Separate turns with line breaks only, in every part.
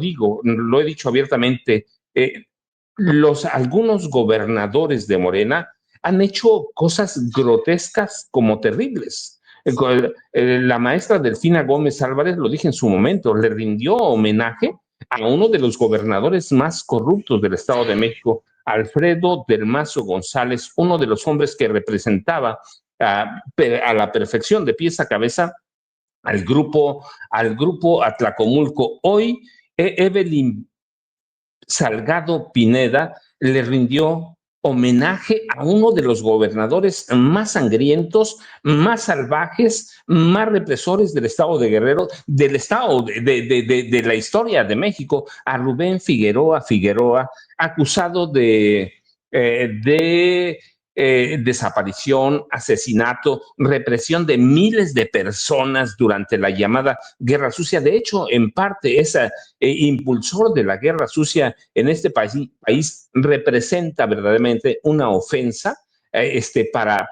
digo, lo he dicho abiertamente, algunos gobernadores de Morena han hecho cosas grotescas como terribles. La maestra Delfina Gómez Álvarez, lo dije en su momento, le rindió homenaje a uno de los gobernadores más corruptos del Estado de México, Alfredo del Mazo González, uno de los hombres que representaba a la perfección, de pies a cabeza, al grupo Atlacomulco. Hoy, Evelyn Salgado Pineda le rindió homenaje a uno de los gobernadores más sangrientos, más salvajes, más represores del estado de Guerrero, del estado de la historia de México, a Rubén Figueroa, acusado de desaparición, asesinato, represión de miles de personas durante la llamada Guerra Sucia. De hecho, en parte, esa impulsor de la Guerra Sucia en este país representa verdaderamente una ofensa. Para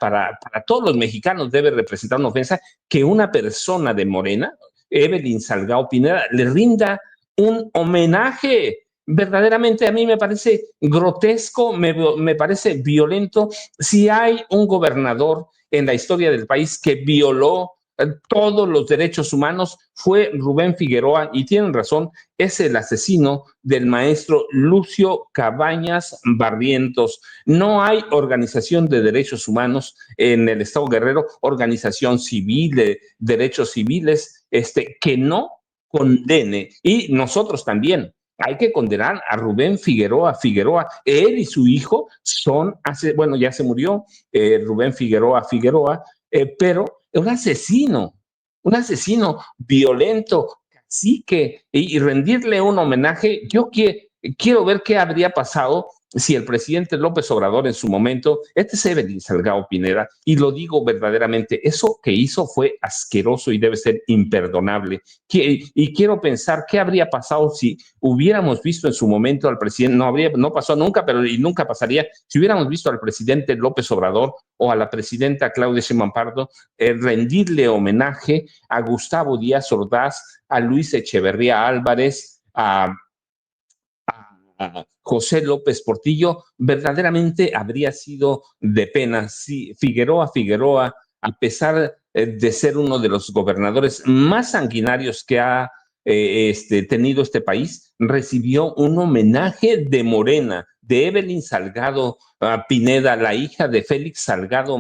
todos los mexicanos debe representar una ofensa que una persona de Morena, Evelyn Salgado Pineda, le rinda un homenaje. Verdaderamente a mí me parece grotesco, me parece violento. Si hay un gobernador en la historia del país que violó todos los derechos humanos, fue Rubén Figueroa, y tienen razón, es el asesino del maestro Lucio Cabañas Barrientos. No hay organización de derechos humanos en el Estado Guerrero, organización civil de derechos civiles, que no condene, y nosotros también. Hay que condenar a Rubén Figueroa. Él y su hijo bueno, ya se murió, Rubén Figueroa, pero un asesino violento, cacique, y rendirle un homenaje. Quiero ver qué habría pasado si el presidente López Obrador en su momento, este es Evelyn Salgado Pineda, y lo digo verdaderamente, eso que hizo fue asqueroso y debe ser imperdonable. Y quiero pensar qué habría pasado si hubiéramos visto en su momento al presidente, no pasó nunca, pero y nunca pasaría, si hubiéramos visto al presidente López Obrador o a la presidenta Claudia Sheinbaum Pardo rendirle homenaje a Gustavo Díaz Ordaz, a Luis Echeverría Álvarez, a José López Portillo. Verdaderamente habría sido de pena si Figueroa, a pesar de ser uno de los gobernadores más sanguinarios que ha tenido este país, recibió un homenaje de Morena, de Evelyn Salgado Pineda, la hija de Félix Salgado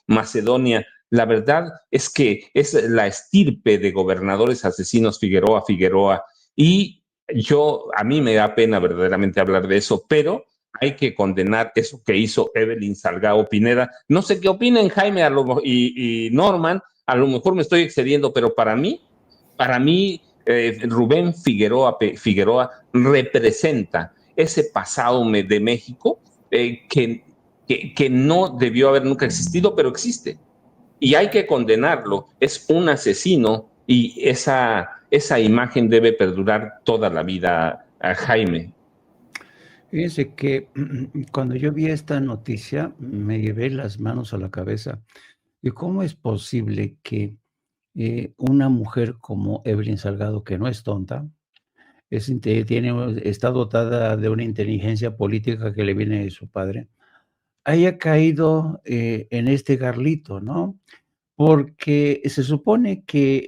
Macedonia. La verdad es que es la estirpe de gobernadores asesinos Figueroa, y a mí me da pena verdaderamente hablar de eso, pero hay que condenar eso que hizo Evelyn Salgado Pineda. No sé qué opinen Jaime y Norman, a lo mejor me estoy excediendo, pero para mí, Rubén Figueroa representa ese pasado de México, que no debió haber nunca existido, pero existe. Y hay que condenarlo. Es un asesino, y esa imagen debe perdurar toda la vida, a Jaime.
Fíjense que cuando yo vi esta noticia me llevé las manos a la cabeza. ¿Y cómo es posible que una mujer como Evelyn Salgado, que no es tonta, está dotada de una inteligencia política que le viene de su padre, haya caído en este garlito, ¿no? Porque se supone que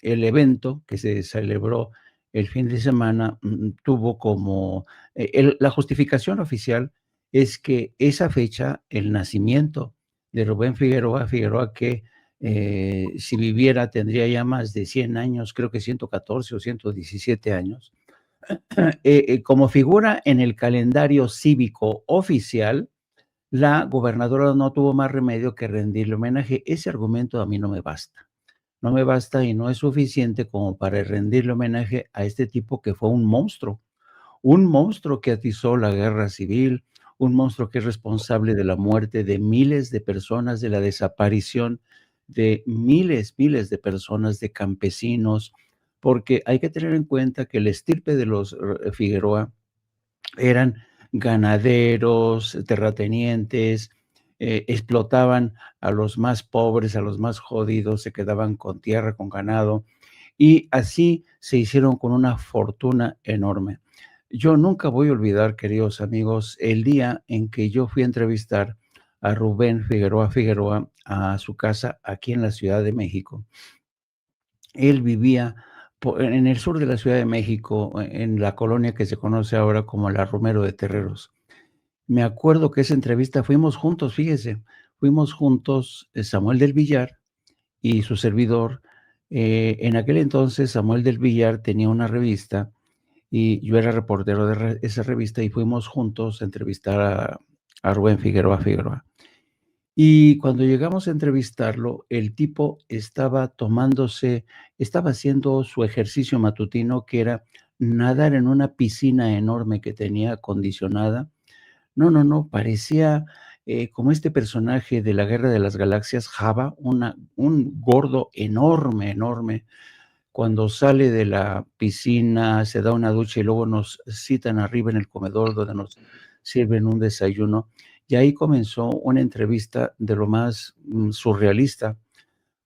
el evento que se celebró el fin de semana tuvo como, la justificación oficial es que esa fecha, el nacimiento de Rubén Figueroa que si viviera tendría ya más de 100 años, creo que 114 o 117 años, como figura en el calendario cívico oficial, la gobernadora no tuvo más remedio que rendirle homenaje. Ese argumento a mí no me basta. No me basta y no es suficiente como para rendirle homenaje a este tipo que fue un monstruo que atizó la guerra civil, un monstruo que es responsable de la muerte de miles de personas, de la desaparición de miles de personas, de campesinos, porque hay que tener en cuenta que el estirpe de los Figueroa eran ganaderos, terratenientes, explotaban a los más pobres, a los más jodidos, se quedaban con tierra, con ganado, y así se hicieron con una fortuna enorme. Yo nunca voy a olvidar, queridos amigos, el día en que yo fui a entrevistar a Rubén Figueroa Figueroa a su casa aquí en la Ciudad de México. Él vivía en el sur de la Ciudad de México, en la colonia que se conoce ahora como la Romero de Terreros. Me acuerdo que esa entrevista fuimos juntos, fíjese, fuimos juntos, Samuel del Villar y su servidor. En aquel entonces, Samuel del Villar tenía una revista y yo era reportero de esa revista y fuimos juntos a entrevistar a Rubén Figueroa Figueroa. Y cuando llegamos a entrevistarlo, el tipo estaba haciendo su ejercicio matutino, que era nadar en una piscina enorme que tenía acondicionada. No, no, no, parecía, como este personaje de la Guerra de las Galaxias, Jabba, un gordo enorme, enorme. Cuando sale de la piscina, se da una ducha y luego nos citan arriba en el comedor donde nos sirven un desayuno. Y ahí comenzó una entrevista de lo más surrealista,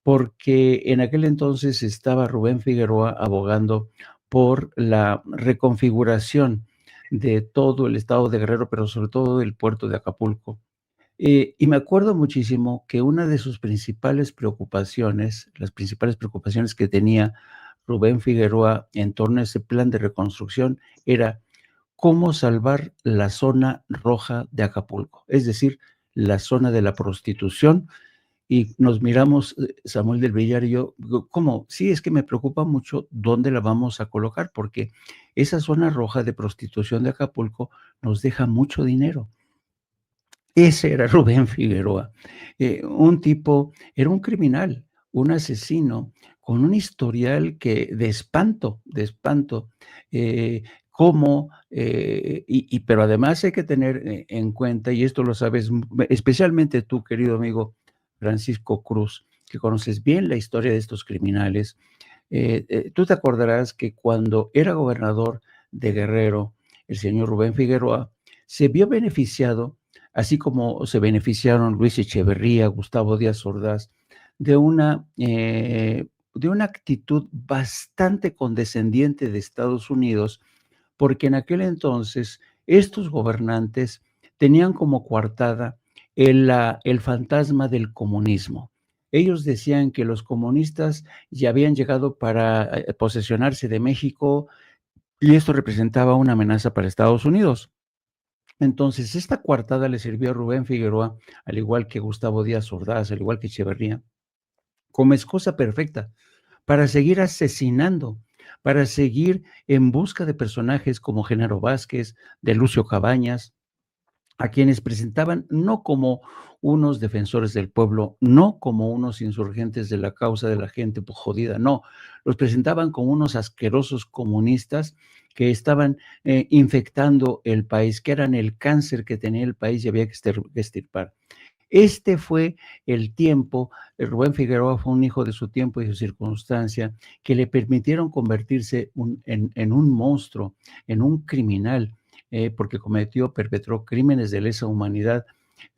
porque en aquel entonces estaba Rubén Figueroa abogando por la reconfiguración de todo el estado de Guerrero, pero sobre todo del puerto de Acapulco. Y me acuerdo muchísimo que una de sus principales preocupaciones, las principales preocupaciones que tenía Rubén Figueroa en torno a ese plan de reconstrucción era cómo salvar la zona roja de Acapulco, es decir, la zona de la prostitución. Y nos miramos, Samuel del Villar y yo, ¿cómo? Sí, es que me preocupa mucho dónde la vamos a colocar, porque esa zona roja de prostitución de Acapulco nos deja mucho dinero. Ese era Rubén Figueroa, un tipo, era un criminal, un asesino con un historial de espanto, cómo, pero además hay que tener en cuenta, y esto lo sabes, especialmente tú, querido amigo Francisco Cruz, que conoces bien la historia de estos criminales. Tú te acordarás que cuando era gobernador de Guerrero, el señor Rubén Figueroa se vio beneficiado, así como se beneficiaron Luis Echeverría, Gustavo Díaz Ordaz, de una actitud bastante condescendiente de Estados Unidos, porque en aquel entonces estos gobernantes tenían como coartada el fantasma del comunismo. Ellos decían que los comunistas ya habían llegado para posesionarse de México y esto representaba una amenaza para Estados Unidos. Entonces, esta coartada le sirvió a Rubén Figueroa, al igual que Gustavo Díaz Ordaz, al igual que Echeverría, como excusa perfecta para seguir asesinando, para seguir en busca de personajes como Genaro Vázquez, de Lucio Cabañas, a quienes presentaban no como unos defensores del pueblo, no como unos insurgentes de la causa de la gente jodida, no, los presentaban como unos asquerosos comunistas que estaban infectando el país, que eran el cáncer que tenía el país y había que extirpar. Este fue el tiempo, Rubén Figueroa fue un hijo de su tiempo y su circunstancia, que le permitieron convertirse en un monstruo, en un criminal, porque perpetró crímenes de lesa humanidad,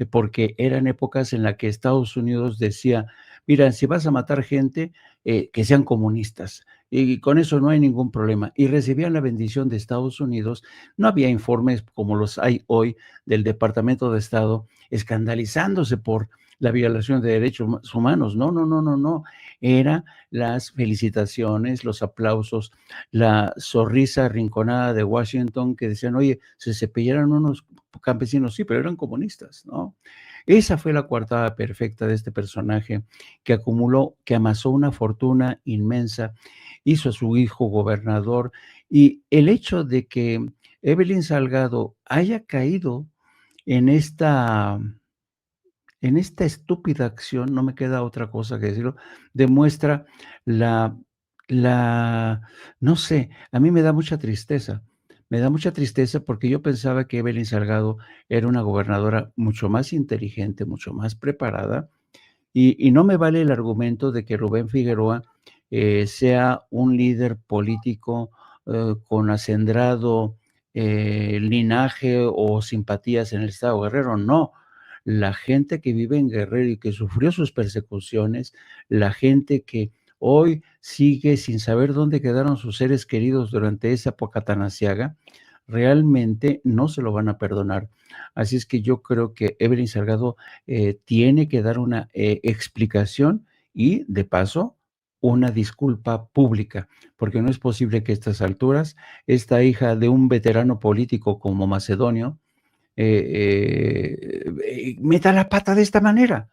porque eran épocas en las que Estados Unidos decía, mira, si vas a matar gente, que sean comunistas, y con eso no hay ningún problema. Y recibían la bendición de Estados Unidos. No había informes como los hay hoy del Departamento de Estado escandalizándose por la violación de derechos humanos. No, no, no, no, no. Era las felicitaciones, los aplausos, la sonrisa arrinconada de Washington que decían, oye, se cepillaron unos campesinos, sí, pero eran comunistas, ¿no? Esa fue la coartada perfecta de este personaje que acumuló, que amasó una fortuna inmensa, hizo a su hijo gobernador, y el hecho de que Evelyn Salgado haya caído en esta estúpida acción, no me queda otra cosa que decirlo, demuestra la la no sé, a mí me da mucha tristeza porque yo pensaba que Evelyn Salgado era una gobernadora mucho más inteligente, mucho más preparada, y no me vale el argumento de que Rubén Figueroa, sea un líder político, con acendrado, linaje o simpatías en el estado de Guerrero, no. La gente que vive en Guerrero y que sufrió sus persecuciones, la gente que hoy sigue sin saber dónde quedaron sus seres queridos durante esa época tan aciaga, realmente no se lo van a perdonar. Así es que yo creo que Evelyn Salgado tiene que dar una explicación y, de paso, una disculpa pública, porque no es posible que a estas alturas esta hija de un veterano político como Macedonio meta la pata de esta manera.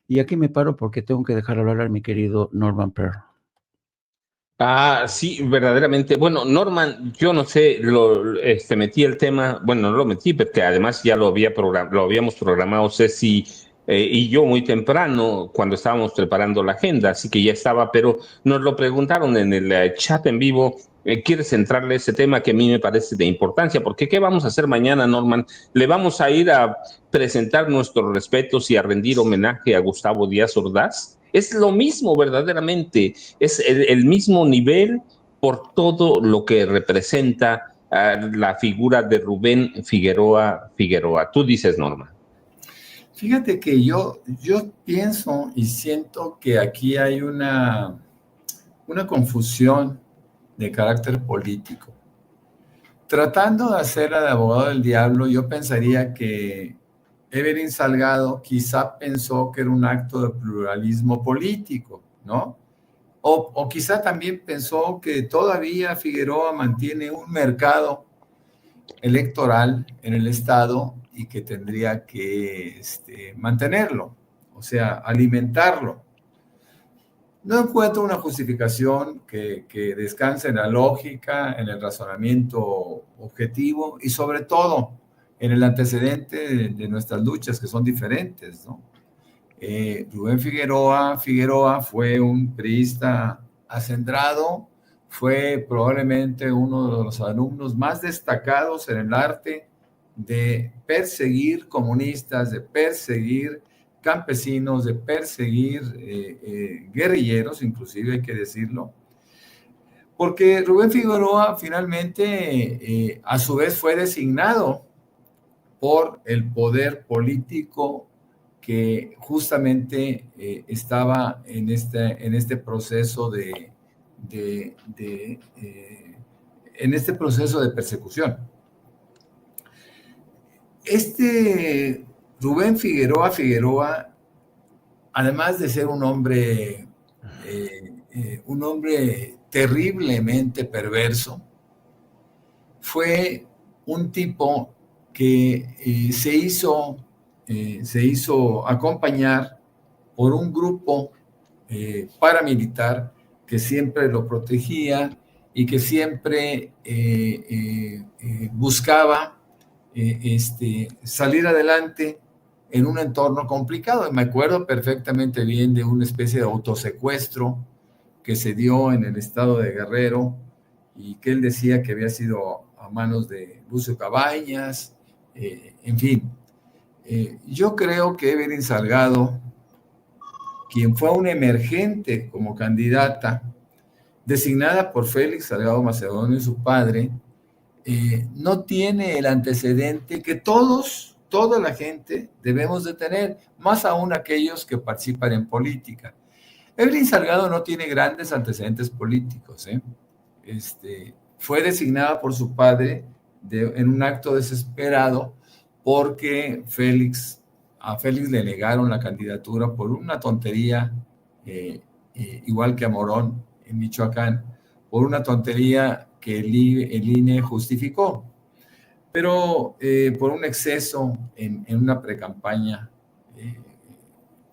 Y aquí me paro porque tengo que dejar hablar a mi querido Norman Pearl.
Sí, verdaderamente. Bueno, Norman, yo no sé, metí el tema, bueno, no lo metí, porque además ya lo habíamos programado Ceci y yo muy temprano cuando estábamos preparando la agenda, así que ya estaba, pero nos lo preguntaron en el chat en vivo. ¿Quieres centrarle ese tema que a mí me parece de importancia? Porque ¿qué vamos a hacer mañana, Norman? ¿Le vamos a ir a presentar nuestros respetos y a rendir homenaje a Gustavo Díaz Ordaz? Es lo mismo verdaderamente, es el mismo nivel por todo lo que representa la figura de Rubén Figueroa Figueroa. Tú dices, Norma.
Fíjate que yo pienso y siento que aquí hay una confusión de carácter político. Tratando de hacer de abogado del diablo, yo pensaría que Evelyn Salgado quizá pensó que era un acto de pluralismo político, ¿no? O quizá también pensó que todavía Figueroa mantiene un mercado electoral en el Estado y que tendría que mantenerlo, o sea, alimentarlo. No encuentro una justificación que descanse en la lógica, en el razonamiento objetivo y sobre todo en el antecedente de nuestras luchas que son diferentes, ¿no? Rubén Figueroa fue un priista acendrado, fue probablemente uno de los alumnos más destacados en el arte de perseguir comunistas, de perseguir campesinos, de perseguir guerrilleros, inclusive hay que decirlo, porque Rubén Figueroa finalmente a su vez fue designado por el poder político que justamente estaba en este proceso en este proceso de persecución. Rubén Figueroa, además de ser un hombre terriblemente perverso, fue un tipo que se hizo acompañar por un grupo paramilitar que siempre lo protegía y que siempre buscaba salir adelante en un entorno complicado. Me acuerdo perfectamente bien de una especie de autosecuestro que se dio en el estado de Guerrero y que él decía que había sido a manos de Lucio Cabañas, en fin. Yo creo que Evelyn Salgado, quien fue un emergente como candidata, designada por Félix Salgado Macedonio y su padre, no tiene el antecedente que toda la gente debemos de tener, más aún aquellos que participan en política. Evelyn Salgado no tiene grandes antecedentes políticos, fue designada por su padre en un acto desesperado porque a Félix le negaron la candidatura por una tontería, igual que a Morón en Michoacán, por una tontería que el INE justificó, pero por un exceso en una precampaña,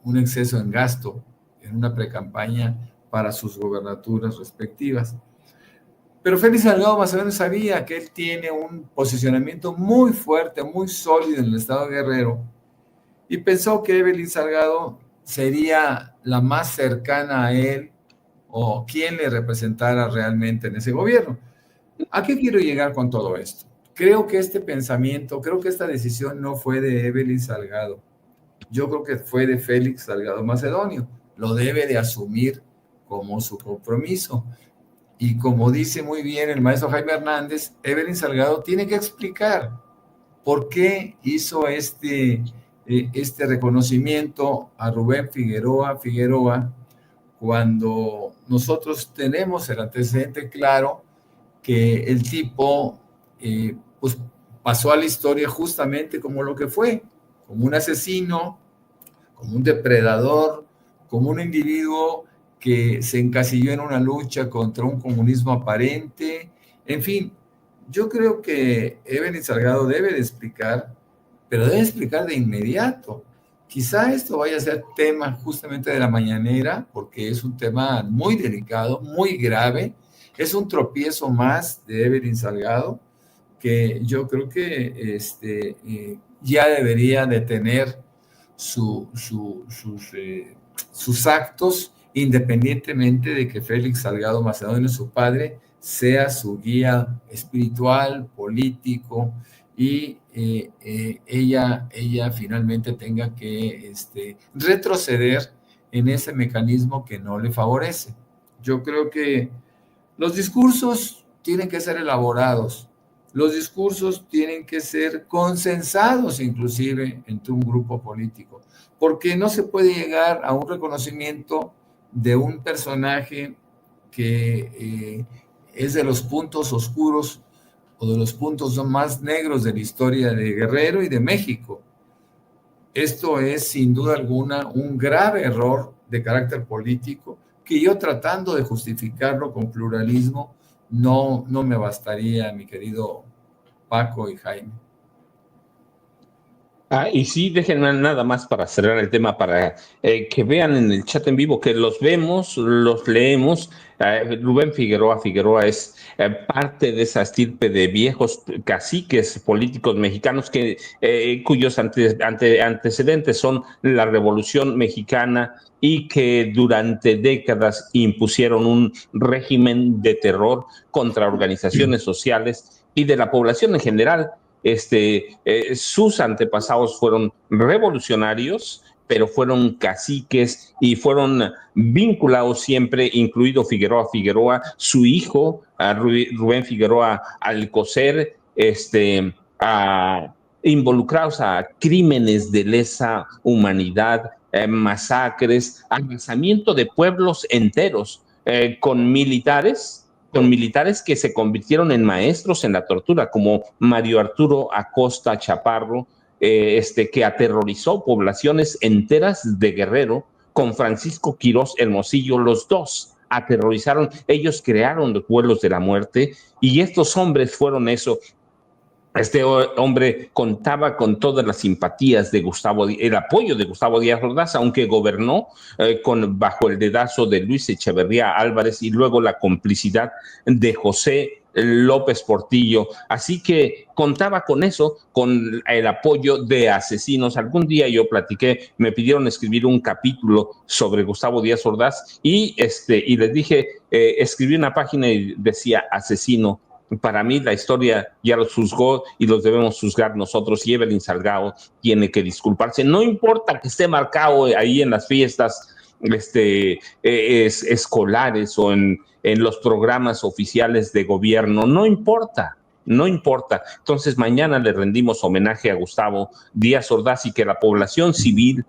un exceso en gasto en una precampaña para sus gobernaturas respectivas. Pero Félix Salgado Macedonio sabía que él tiene un posicionamiento muy fuerte, muy sólido en el estado de Guerrero, y pensó que Evelyn Salgado sería la más cercana a él o quien le representara realmente en ese gobierno. ¿A qué quiero llegar con todo esto? Creo que creo que esta decisión no fue de Evelyn Salgado. Yo creo que fue de Félix Salgado Macedonio. Lo debe de asumir como su compromiso. Y como dice muy bien el maestro Jaime Hernández, Evelyn Salgado tiene que explicar por qué hizo este reconocimiento a Rubén Figueroa cuando nosotros tenemos el antecedente claro que el tipo pues pasó a la historia justamente como lo que fue, como un asesino, como un depredador, como un individuo que se encasilló en una lucha contra un comunismo aparente. En fin, yo creo que Evelyn Salgado debe de explicar, pero debe explicar de inmediato. Quizá esto vaya a ser tema justamente de la mañanera, porque es un tema muy delicado, muy grave. Es un tropiezo más de Evelyn Salgado, que yo creo que ya debería de tener sus actos, independientemente de que Félix Salgado Macedonio, su padre, sea su guía espiritual, político, y ella finalmente tenga que retroceder en ese mecanismo que no le favorece. Yo creo que los discursos tienen que ser elaborados, los discursos tienen que ser consensados inclusive entre un grupo político, porque no se puede llegar a un reconocimiento de un personaje que es de los puntos oscuros o de los puntos más negros de la historia de Guerrero y de México. Esto es sin duda alguna un grave error de carácter político que yo, tratando de justificarlo con pluralismo, no me bastaría, mi querido Paco y Jaime.
Y sí, déjenme nada más para cerrar el tema, para que vean en el chat en vivo, que los vemos, los leemos. Rubén Figueroa es parte de esa estirpe de viejos caciques políticos mexicanos cuyos antecedentes son la Revolución Mexicana y que durante décadas impusieron un régimen de terror contra organizaciones sociales y de la población en general. Sus antepasados fueron revolucionarios, pero fueron caciques y fueron vinculados siempre, incluido Figueroa, su hijo, Rubén Figueroa Alcocer, involucrados a crímenes de lesa humanidad, masacres, alzamiento de pueblos enteros con militares que se convirtieron en maestros en la tortura, como Mario Arturo Acosta Chaparro, que aterrorizó poblaciones enteras de Guerrero, con Francisco Quirós Hermosillo, los dos aterrorizaron, ellos crearon los vuelos de la muerte, y estos hombres fueron eso. Este hombre contaba con todas las simpatías de el apoyo de Gustavo Díaz Ordaz, aunque gobernó bajo el dedazo de Luis Echeverría Álvarez y luego la complicidad de José López Portillo. Así que contaba con eso, con el apoyo de asesinos. Algún día yo me pidieron escribir un capítulo sobre Gustavo Díaz Ordaz y les dije, escribí una página y decía asesino. Para mí la historia ya los juzgó y los debemos juzgar nosotros, y Evelyn Salgado tiene que disculparse. No importa que esté marcado ahí en las fiestas escolares o en los programas oficiales de gobierno, no importa. Entonces mañana le rendimos homenaje a Gustavo Díaz Ordaz y que la población civil